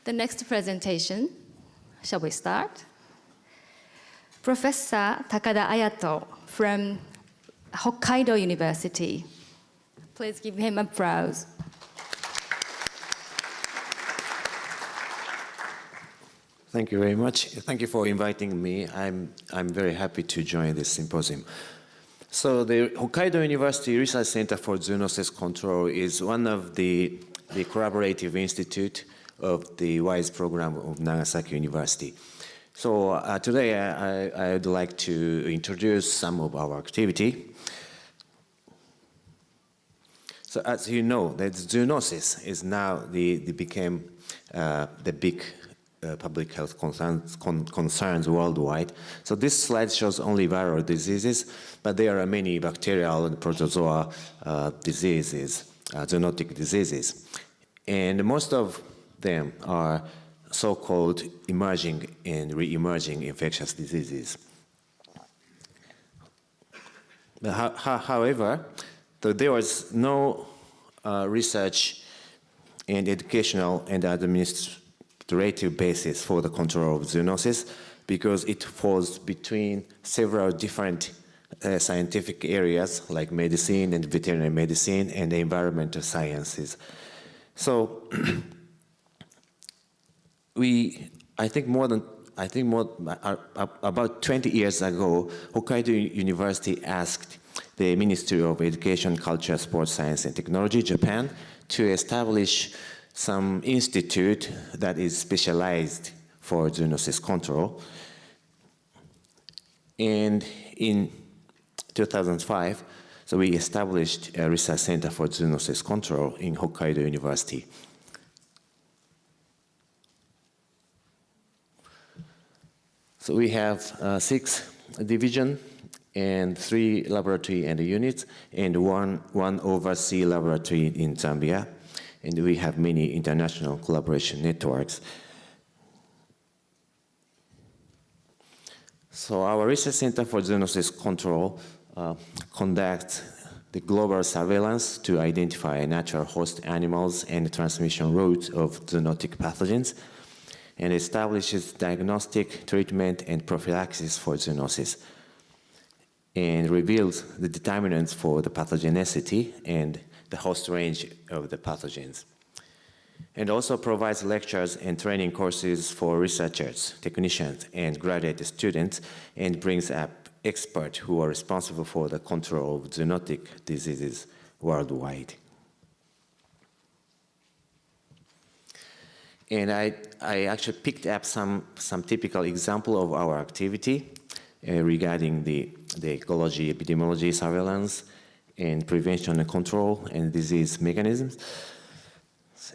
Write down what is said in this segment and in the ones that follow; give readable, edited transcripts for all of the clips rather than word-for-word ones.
The next presentation, shall we start? Professor Takada Ayato from Hokkaido University. Please give him applause. Thank you very much. Thank you for inviting me. I'm very happy to join this symposium. So the Hokkaido University Research Center for Zoonosis Control is one of the collaborative institute of the WISE program of Nagasaki University. So today I would like to introduce some of our activity. So as you know, that zoonosis is now became the big public health concerns worldwide. So this slide shows only viral diseases, but there are many bacterial and protozoa diseases, zoonotic diseases. And most of them are so-called emerging and re-emerging infectious diseases. However, there was no research and educational and administrative basis for the control of zoonosis because it falls between several different scientific areas like medicine and veterinary medicine and environmental sciences. So about 20 years ago, Hokkaido University asked the Ministry of Education, Culture, Sports, Science, and Technology, Japan, to establish some institute that is specialized for zoonosis control. And in 2005, so we established a research center for zoonosis control in Hokkaido University. So we have 6 divisions and 3 laboratory and units and one overseas laboratory in Zambia. And we have many international collaboration networks. So our research center for zoonosis control conducts the global surveillance to identify natural host animals and transmission routes of zoonotic pathogens, and establishes diagnostic, treatment, and prophylaxis for zoonosis, and reveals the determinants for the pathogenicity and the host range of the pathogens. And also provides lectures and training courses for researchers, technicians, and graduate students, and brings up experts who are responsible for the control of zoonotic diseases worldwide. And I actually picked up some typical example of our activity regarding the ecology, epidemiology, surveillance, and prevention and control, and disease mechanisms.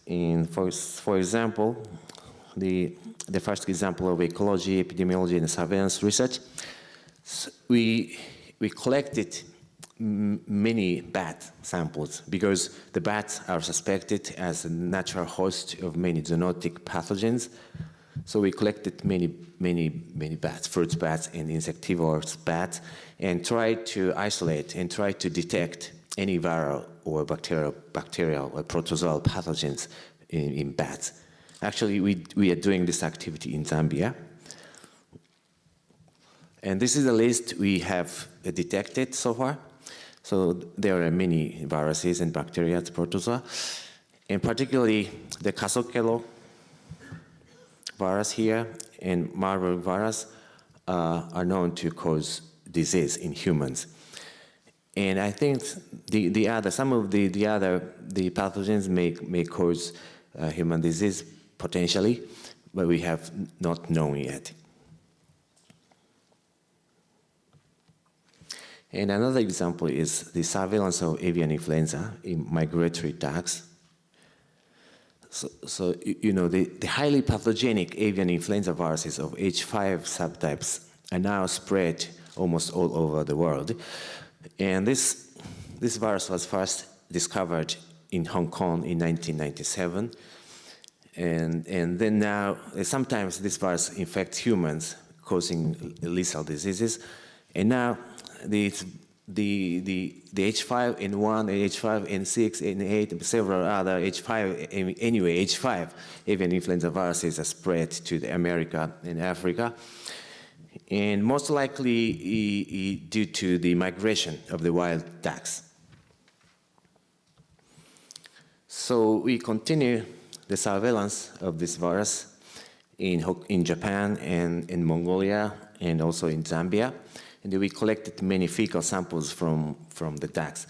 And for example, the first example of ecology, epidemiology, and surveillance research, we collected many bat samples because the bats are suspected as a natural host of many zoonotic pathogens. So we collected many bats, fruit bats and insectivorous bats, and tried to isolate and try to detect any viral or bacterial or protozoal pathogens in bats. Actually, we are doing this activity in Zambia. And this is the list we have detected so far. So there are many viruses and bacteria, protozoa, and particularly the Casokelo virus here and Marburg virus are known to cause disease in humans. And I think some of the pathogens may cause human disease potentially, but we have not known yet. And another example is the surveillance of avian influenza in migratory ducks. So you know, the highly pathogenic avian influenza viruses of H5 subtypes are now spread almost all over the world. And this virus was first discovered in Hong Kong in 1997. And then now, sometimes this virus infects humans, causing lethal diseases. And now, it's the H5N1, H5N6, N8, and several other H5, anyway, H5 avian influenza viruses are spread to the America and Africa. And most likely due to the migration of the wild ducks. So we continue the surveillance of this virus in Japan and in Mongolia and also in Zambia. And we collected many fecal samples from ducks,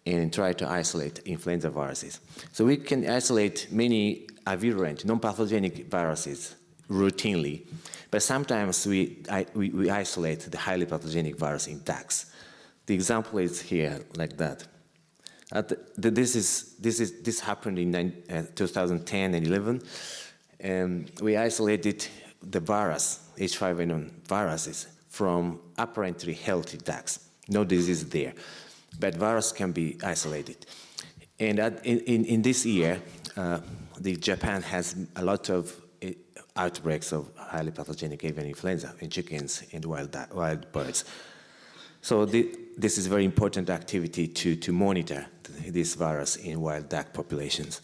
and try to isolate influenza viruses. So we can isolate many avirulent, non-pathogenic viruses routinely, but sometimes we isolate the highly pathogenic virus in ducks. The example is here, like that. This happened in 2010 and 11. We isolated the virus, H5N1 viruses, from apparently healthy ducks. No disease there, but virus can be isolated. And in this year, Japan has a lot of outbreaks of highly pathogenic avian influenza in chickens and wild birds. So this is very important activity to monitor this virus in wild duck populations.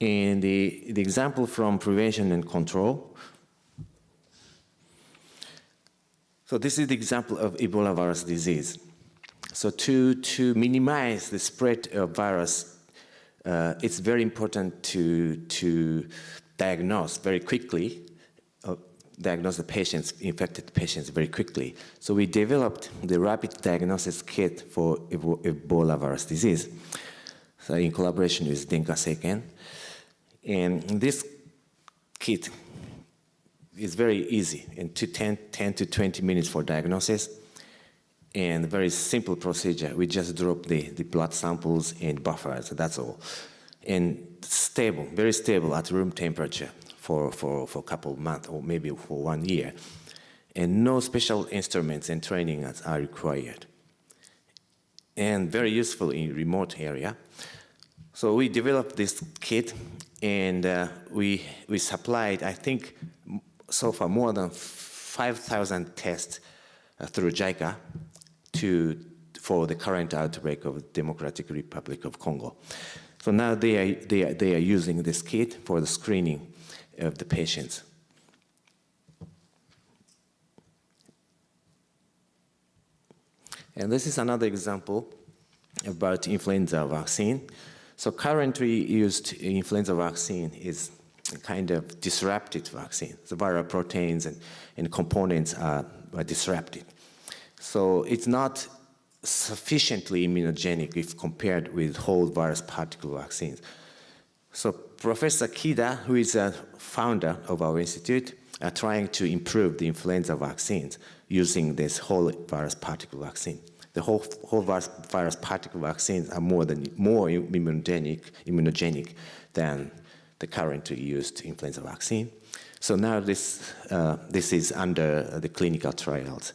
And the example from prevention and control. So this is the example of Ebola virus disease. So to minimize the spread of virus, it's very important to diagnose very quickly, diagnose the patients, infected patients very quickly. So we developed the rapid diagnosis kit for Ebola virus disease, so in collaboration with Denka Seiken. And this kit is very easy, and 10 to 20 minutes for diagnosis, and very simple procedure. We just drop the blood samples and buffers, that's all. And stable, very stable at room temperature for a couple of months or maybe for 1 year. And no special instruments and training are required. And very useful in remote area. So we developed this kit, and we supplied, I think, so far more than 5,000 tests through JICA for the current outbreak of Democratic Republic of Congo. So now they are using this kit for the screening of the patients. And this is another example about influenza vaccine. So currently used influenza vaccine is a kind of disrupted vaccine. The viral proteins and components are disrupted. So it's not sufficiently immunogenic if compared with whole virus particle vaccines. So Professor Kida, who is a founder of our institute, are trying to improve the influenza vaccines using this whole virus particle vaccine. The whole virus particle vaccines are more immunogenic than the currently used influenza vaccine. So now this is under the clinical trials.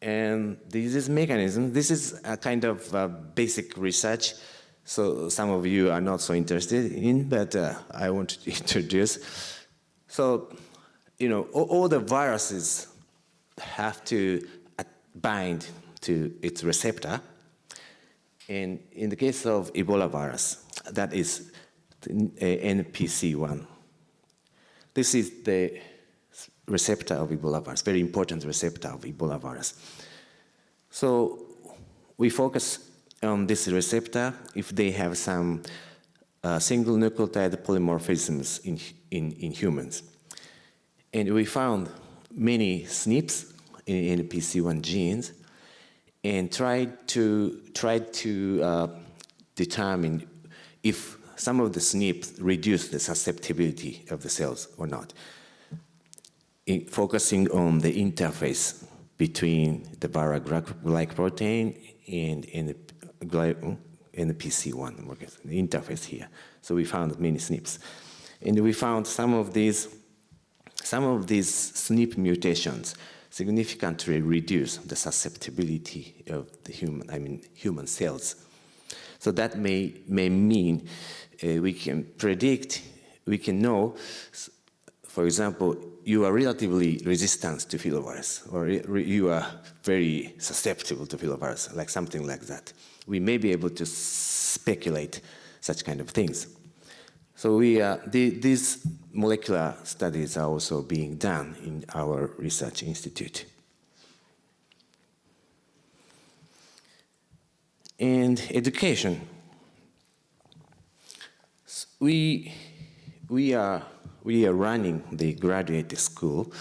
And this mechanism, this is a kind of basic research. So some of you are not so interested in, but I want to introduce. So, you know, all the viruses have to bind to its receptor. And in the case of Ebola virus, that is NPC1. This is the receptor of Ebola virus, very important receptor of Ebola virus. So we focus on this receptor if they have some single nucleotide polymorphisms in humans. And we found many SNPs in NPC1 genes and tried to determine if some of the SNPs reduce the susceptibility of the cells or not, focusing on the interface between the viral glycoprotein and the PC1, the interface here. So we found many SNPs. And we found some of these SNP mutations significantly reduce the susceptibility of the human cells. So that may mean we can predict we can know, for example, you are relatively resistant to filovirus, or you are very susceptible to filovirus, like something like that. We may be able to speculate such kind of things. So these molecular studies are also being done in our research institute. And education. We are running the graduate school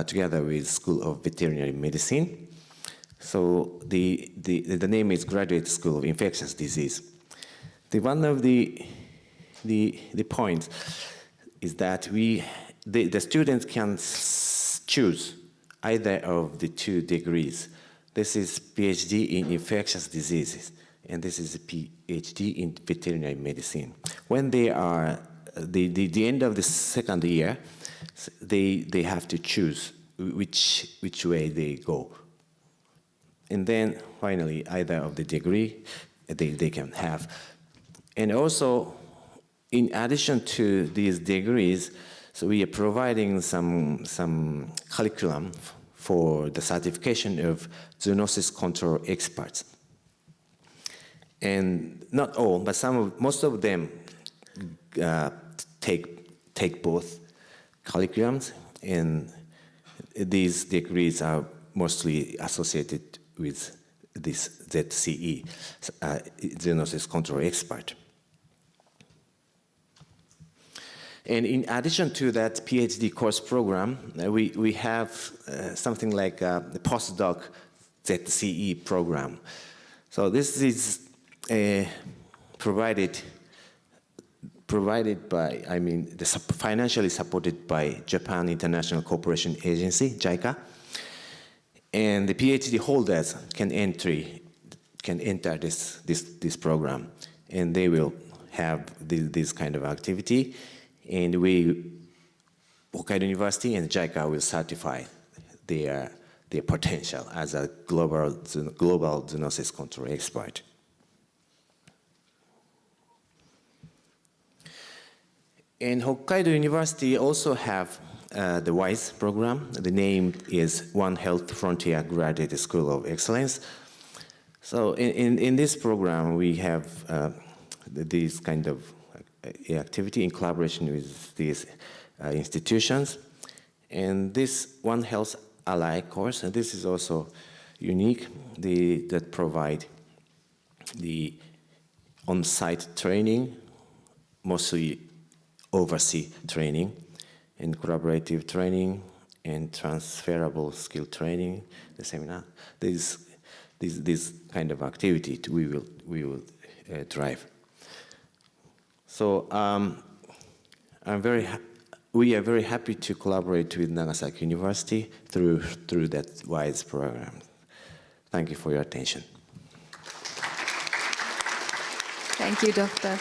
together with School of Veterinary Medicine. So the name is Graduate School of Infectious Disease. One of the points is that the students can choose either of the 2 degrees. This is PhD in infectious diseases, and this is a PhD in veterinary medicine. When they are the end of the second year, they have to choose which way they go. And then finally, either of the degree they can have. And also, in addition to these degrees, so we are providing some curriculum for the certification of zoonosis control experts. And not all, but most of them take both curriculums, and these degrees are mostly associated with this ZCE, zoonosis control expert. And in addition to that PhD course program, we have something like the postdoc ZCE program. So this is provided by, financially supported by Japan International Cooperation Agency, JICA. And the PhD holders can enter this program, and they will have this kind of activity. And Hokkaido University and JICA will certify their potential as a global zoonosis control expert. And Hokkaido University also have the WISE program. The name is One Health Frontier Graduate School of Excellence. So in this program, we have this kind of activity in collaboration with these institutions. And this One Health Ally course, and this is also unique, that provide the on-site training, mostly overseas training, and collaborative training, and transferable skill training, the seminar. This kind of activity we will drive. So we are very happy to collaborate with Nagasaki University through that WISE program. Thank you for your attention. Thank you, Doctor.